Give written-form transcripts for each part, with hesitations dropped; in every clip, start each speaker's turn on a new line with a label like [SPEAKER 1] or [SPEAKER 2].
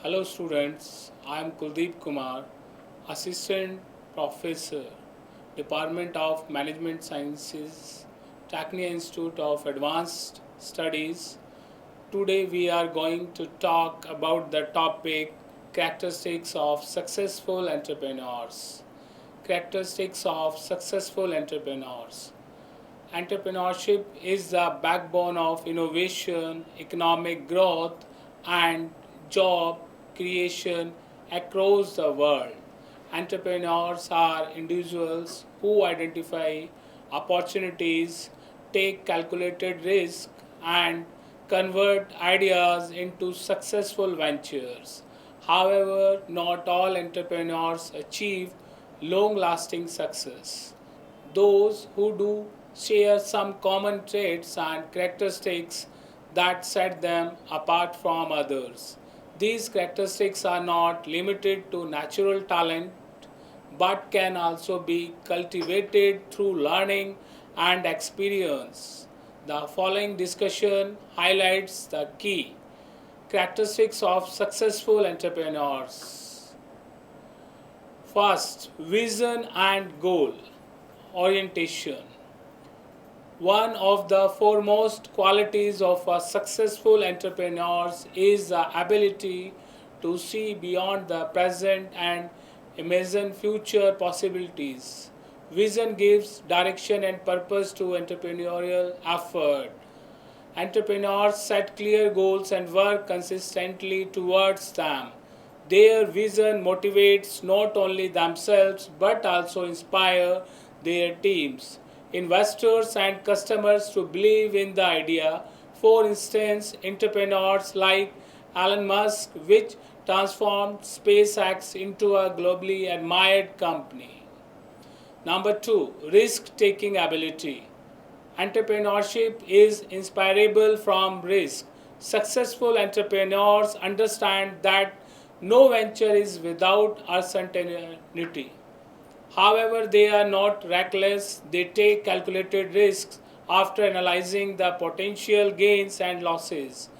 [SPEAKER 1] Hello students, I am Kuldeep Kumar, Assistant Professor, Department of Management Sciences, Tecnia Institute of Advanced Studies. Today we are going to talk about the topic characteristics of successful entrepreneurs. Characteristics of successful entrepreneurs. Entrepreneurship is the backbone of innovation, economic growth, and job creation across the world. Entrepreneurs are individuals who identify opportunities, take calculated risks, and convert ideas into successful ventures. However, not all entrepreneurs achieve long lasting success. Those who do share some common traits and characteristics that set them apart from others. These characteristics are not limited to natural talent but can also be cultivated through learning and experience. The following discussion highlights the key characteristics of successful entrepreneurs. First, vision and goal orientation. One of the foremost qualities of a successful entrepreneur is the ability to see beyond the present and imagine future possibilities. Vision gives direction and purpose to entrepreneurial effort. Entrepreneurs set clear goals and work consistently towards them. Their vision motivates not only themselves but also inspire their teams, investors and customers to believe in the idea. For instance, entrepreneurs like Elon Musk which transformed SpaceX into a globally admired company. Number 2, risk taking ability. Entrepreneurship is inspirable from risk. Successful entrepreneurs understand that no venture is without uncertainty. However, they are not reckless, they take calculated risks after analyzing the potential gains and losses.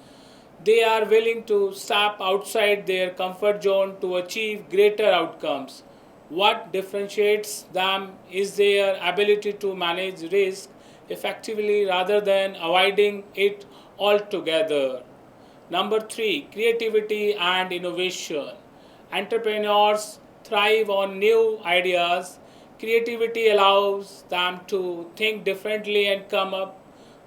[SPEAKER 1] They are willing to step outside their comfort zone to achieve greater outcomes. What differentiates them is their ability to manage risk effectively rather than avoiding it altogether. Number 3, creativity and innovation. Entrepreneurs thrive on new ideas. Creativity allows them to think differently and come up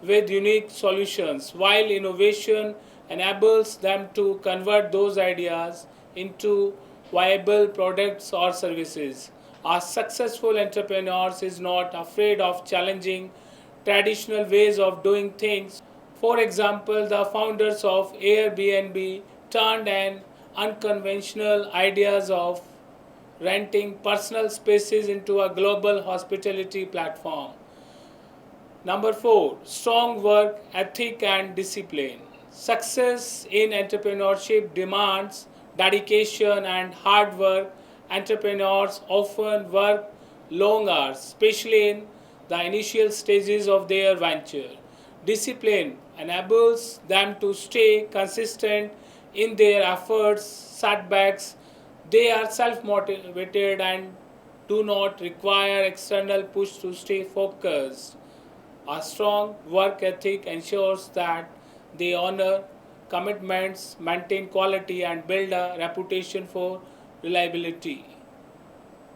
[SPEAKER 1] with unique solutions, while innovation enables them to convert those ideas into viable products or services. A successful entrepreneur is not afraid of challenging traditional ways of doing things. For example, the founders of Airbnb turned an unconventional ideas of renting personal spaces into a global hospitality platform. Number 4, strong work ethic and discipline. Success in entrepreneurship demands dedication and hard work. Entrepreneurs often work long hours, especially in the initial stages of their venture. Discipline enables them to stay consistent in their efforts, setbacks. They are self motivated and do not require external push to stay focused. A strong work ethic ensures that they honor commitments, maintain quality, and build a reputation for reliability.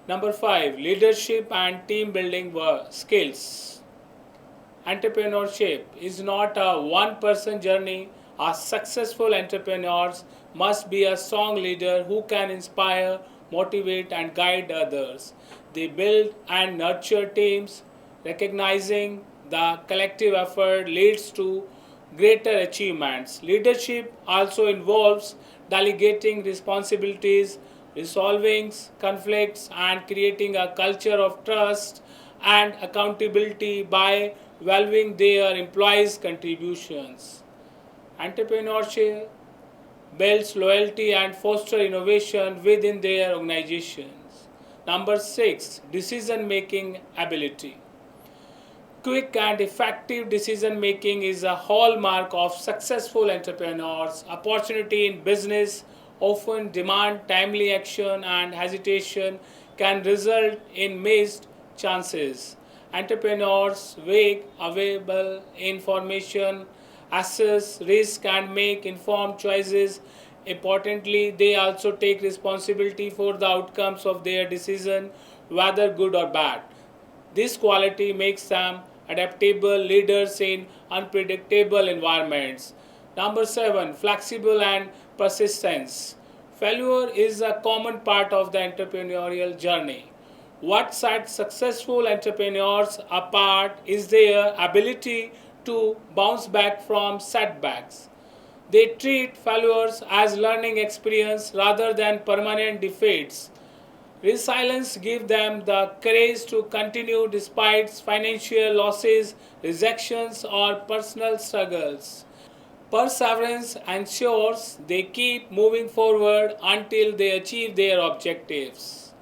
[SPEAKER 1] Number 5, leadership and team building skills. Entrepreneurship is not a one person journey. A successful entrepreneurs must be a strong leader who can inspire, motivate, and guide others. They build and nurture teams, recognizing the collective effort leads to greater achievements. Leadership also involves delegating responsibilities, resolving conflicts, and creating a culture of trust and accountability by valuing their employees' contributions. Entrepreneurship builds loyalty and fosters innovation within their organizations. Number 6, decision making ability. Quick and effective decision making is a hallmark of successful entrepreneurs. Opportunity in business often demand timely action, and hesitation can result in missed chances. Entrepreneurs weigh available information, assess risk, and make informed choices. Importantly, they also take responsibility for the outcomes of their decision, whether good or bad. This quality makes them adaptable leaders in unpredictable environments. Number 7, flexible and persistence. Failure is a common part of the entrepreneurial journey. What sets successful entrepreneurs apart is their ability to bounce back from setbacks. They treat failures as learning experience rather than permanent defeats. Resilience gives them the courage to continue despite financial losses, rejections, or personal struggles. Perseverance ensures they keep moving forward until they achieve their objectives.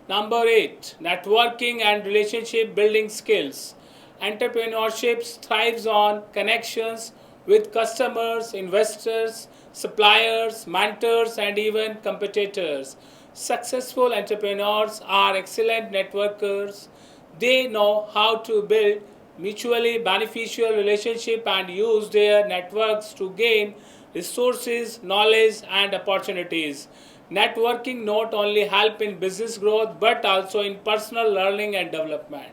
[SPEAKER 1] Number 8, networking and relationship building skills. Entrepreneurship thrives on connections with customers, investors, suppliers, mentors, and even competitors. Successful entrepreneurs are excellent networkers. They know how to build mutually beneficial relationships and use their networks to gain resources, knowledge, and opportunities. Networking not only helps in business growth but also in personal learning and development.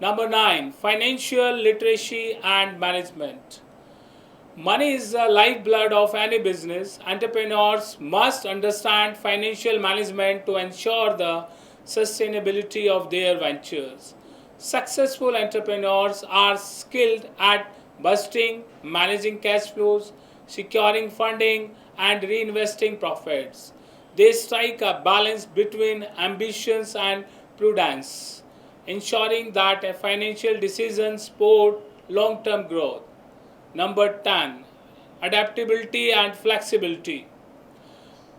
[SPEAKER 1] Number 9, financial literacy and management. Money is the lifeblood of any business. Entrepreneurs must understand financial management to ensure the sustainability of their ventures. Successful entrepreneurs are skilled at budgeting, managing cash flows, securing funding, and reinvesting profits. They strike a balance between ambitions and prudence, ensuring that a financial decisions support long-term growth. Number 10, adaptability and flexibility.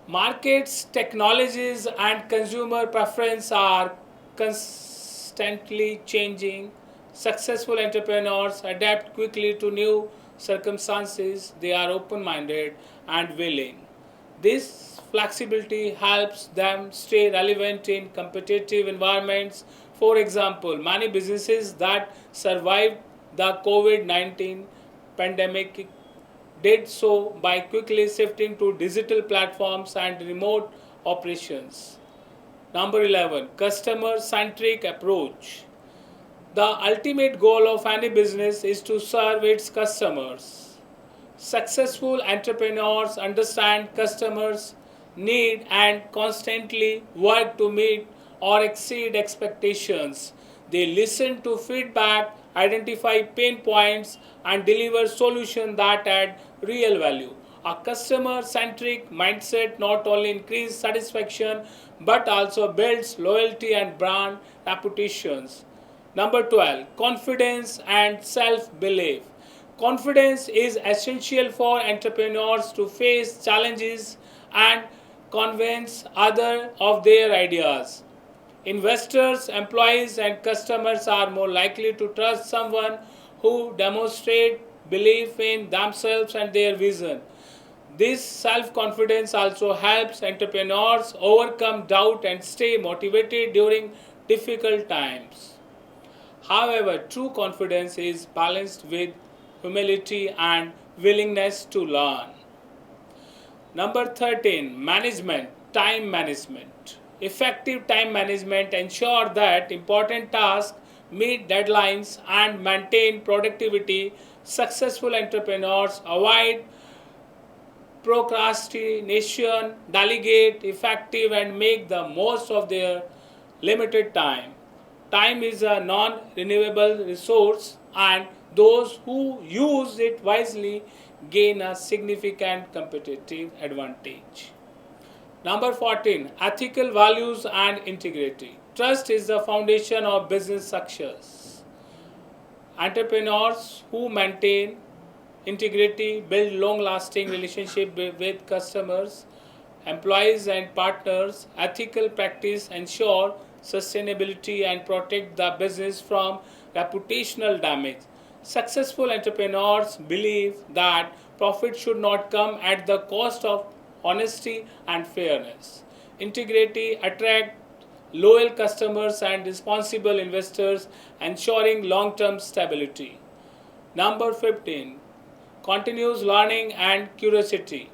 [SPEAKER 1] Markets, technologies, and consumer preference are constantly changing. Successful entrepreneurs adapt quickly to new circumstances. They are open minded and willing. This flexibility helps them stay relevant in competitive environments. For example, many businesses that survived the COVID 19 pandemic did so by quickly shifting to digital platforms and remote operations. Number 11, customer centric approach. The ultimate goal of any business is to serve its customers. Successful entrepreneurs understand customers' need and constantly work to meet or exceed expectations. They listen to feedback, identify pain points, and deliver solutions that add real value. A customer centric mindset not only increases satisfaction but also builds loyalty and brand reputations. Number 12, confidence and self belief. Confidence is essential for entrepreneurs to face challenges and convince others of their ideas. Investors, employees, and customers are more likely to trust someone who demonstrates belief in themselves and their vision. This self confidence also helps entrepreneurs overcome doubt and stay motivated during difficult times. However, true confidence is balanced with humility and willingness to learn. Number 13, management, time management. Effective time management ensures that important tasks meet deadlines and maintain productivity. Successful entrepreneurs avoid procrastination, delegate effective, and make the most of their limited time. Time is a non renewable resource, and those who use it wisely gain a significant competitive advantage. Number 14, ethical values and integrity. Trust is the foundation of business success. Entrepreneurs who maintain integrity build long lasting relationships with customers, employees, and partners. Ethical practice ensure sustainability and protect the business from reputational damage. Successful entrepreneurs believe that profit should not come at the cost of honesty, and fairness. Integrity attract loyal customers and responsible investors, ensuring long-term stability. Number 15. Continuous learning and curiosity.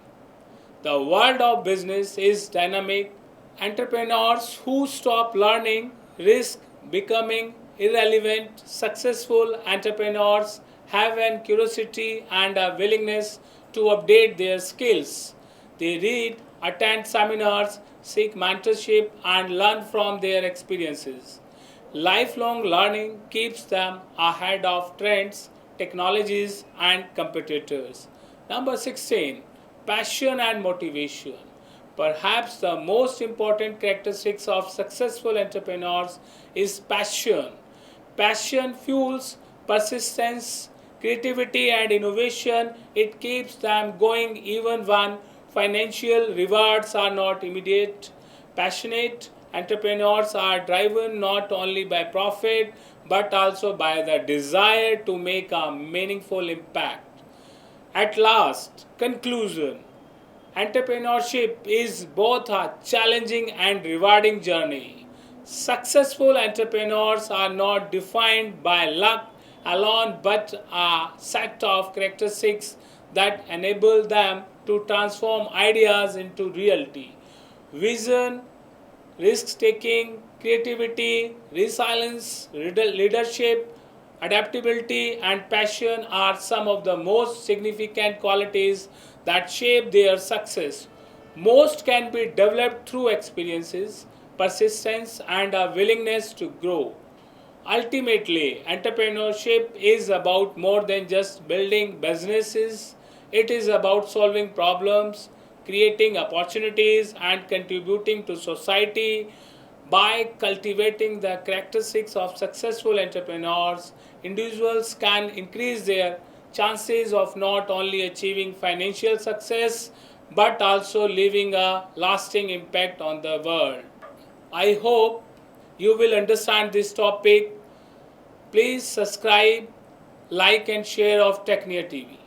[SPEAKER 1] The world of business is dynamic. Entrepreneurs who stop learning risk becoming irrelevant. Successful entrepreneurs have a curiosity and a willingness to update their skills. They read, attend seminars, seek mentorship, and learn from their experiences. Lifelong learning keeps them ahead of trends, technologies, and competitors. Number 16. Passion and motivation. Perhaps the most important characteristics of successful entrepreneurs is passion. Passion fuels persistence, creativity, and innovation. It keeps them going even when financial rewards are not immediate. Passionate entrepreneurs are driven not only by profit but also by the desire to make a meaningful impact. At last, conclusion. Entrepreneurship is both a challenging and rewarding journey. Successful entrepreneurs are not defined by luck alone but a set of characteristics that enable them to transform ideas into reality. Vision, risk taking, creativity, resilience, leadership, adaptability, and passion are some of the most significant qualities that shape their success. Most can be developed through experiences, persistence, and a willingness to grow. Ultimately, entrepreneurship is about more than just building businesses. It is about solving problems, creating opportunities, and contributing to society. By cultivating the characteristics of successful entrepreneurs, individuals can increase their chances of not only achieving financial success but also leaving a lasting impact on the world. I hope you will understand this topic. Please subscribe, like, and share of Tecnia TV.